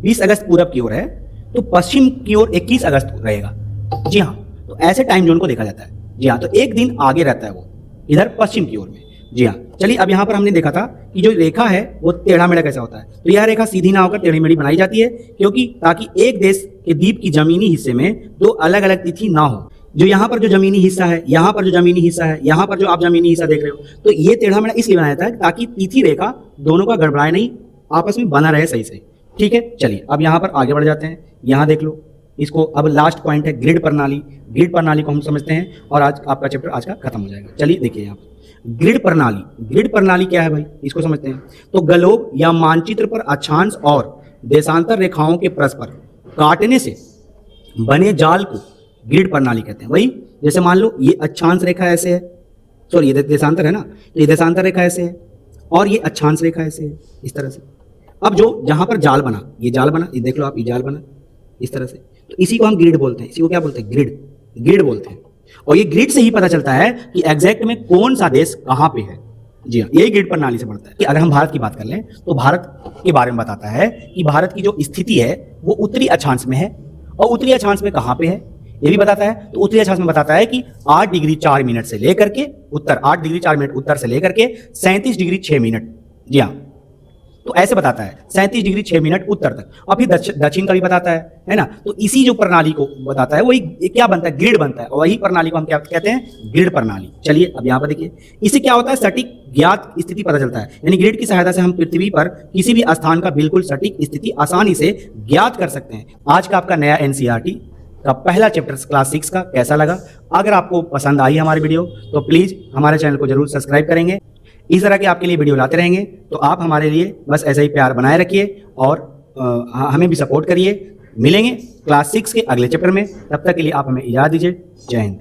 20 अगस्त पूरब की ओर है, तो पश्चिम की ओर 21 अगस्त रहेगा। जी हाँ, तो ऐसे टाइम जोन को देखा जाता है। जी हाँ, तो एक दिन आगे रहता है वो इधर पश्चिम की ओर में। जी हाँ, चलिए अब यहाँ पर हमने देखा था कि जो रेखा है वो टेढ़ा मेढ़ा कैसा होता है। तो यह रेखा सीधी ना होकर टेढ़ी मेढ़ी बनाई जाती है, क्योंकि ताकि एक देश के द्वीप की जमीनी हिस्से में दो अलग अलग तिथि ना हो। जो यहाँ पर जो जमीनी हिस्सा है, यहाँ पर जो जमीनी हिस्सा है, यहाँ पर जो आप जमीनी हिस्सा देख रहे हो, तो ये टेढ़ा मेढ़ा इसलिए बनाया जाता है ताकि तिथि रेखा दोनों का गड़बड़ाए नहीं, आपस में बना रहे सही से। ठीक है, चलिए अब यहाँ पर आगे बढ़ जाते हैं। यहाँ देख लो इसको, अब लास्ट पॉइंट है ग्रिड प्रणाली। ग्रिड प्रणाली को हम समझते हैं और आज आपका चैप्टर आज का खत्म हो जाएगा। चलिए देखिए यहाँ पर ग्रिड प्रणाली। ग्रिड प्रणाली क्या है भाई, इसको समझते हैं। तो ग्लोब या मानचित्र पर अक्षांश और देशांतर रेखाओं के परस्पर काटने से बने जाल को ग्रिड प्रणाली कहते हैं। वही जैसे मान लो ये अक्षांश रेखा ऐसे है, सॉरी ये देशांतर है ना, तो ये देशांतर रेखा ऐसे है और ये अक्षांश रेखा ऐसे है, इस तरह से। अब जो जहां पर जाल बना, ये जाल बना, ये देख लो आप, ये जाल बना इस तरह से, तो इसी को हम ग्रिड बोलते हैं। इसी को क्या बोलते हैं, ग्रिड। ग्रिड बोलते हैं। और ये ग्रिड से ही पता चलता है कि एग्जैक्ट में कौन सा देश कहां पे है। जी हाँ, यही ग्रिड प्रणाली से पड़ता है। कि अगर हम भारत की बात कर लें तो भारत के बारे में बताता है कि भारत की जो स्थिति है वो उत्तरी अक्षांश में है, और उत्तरी अक्षांश में कहां पे है ये भी बताता है। तो उत्तरी अक्षांश में बताता है कि 8 डिग्री 4 मिनट से लेकर के उत्तर, 8 डिग्री 4 मिनट उत्तर से लेकर के 37 डिग्री 6 मिनट। जी हाँ, तो ऐसे बताता है 37 डिग्री 6 मिनट उत्तर तक, और फिर दक्षिण का भी बताता है ना। तो इसी जो प्रणाली को बताता है वही क्या बनता है, ग्रिड बनता है, और वही प्रणाली को हम क्या कहते हैं, ग्रिड प्रणाली। चलिए अब यहाँ पर देखिए, इससे क्या होता है, सटीक ज्ञात स्थिति पता चलता है। यानी ग्रिड की सहायता से हम पृथ्वी पर किसी भी स्थान का बिल्कुल सटीक स्थिति आसानी से ज्ञात कर सकते हैं। आज का आपका नया एनसीईआरटी का पहला चैप्टर क्लास 6 का कैसा लगा? अगर आपको पसंद आई हमारी वीडियो तो प्लीज हमारे चैनल को जरूर सब्सक्राइब करेंगे। इस तरह के आपके लिए वीडियो लाते रहेंगे, तो आप हमारे लिए बस ऐसा ही प्यार बनाए रखिए और हमें भी सपोर्ट करिए। मिलेंगे क्लास 6 के अगले चैप्टर में, तब तक के लिए आप हमें इजाज़त दीजिए। जय हिंद।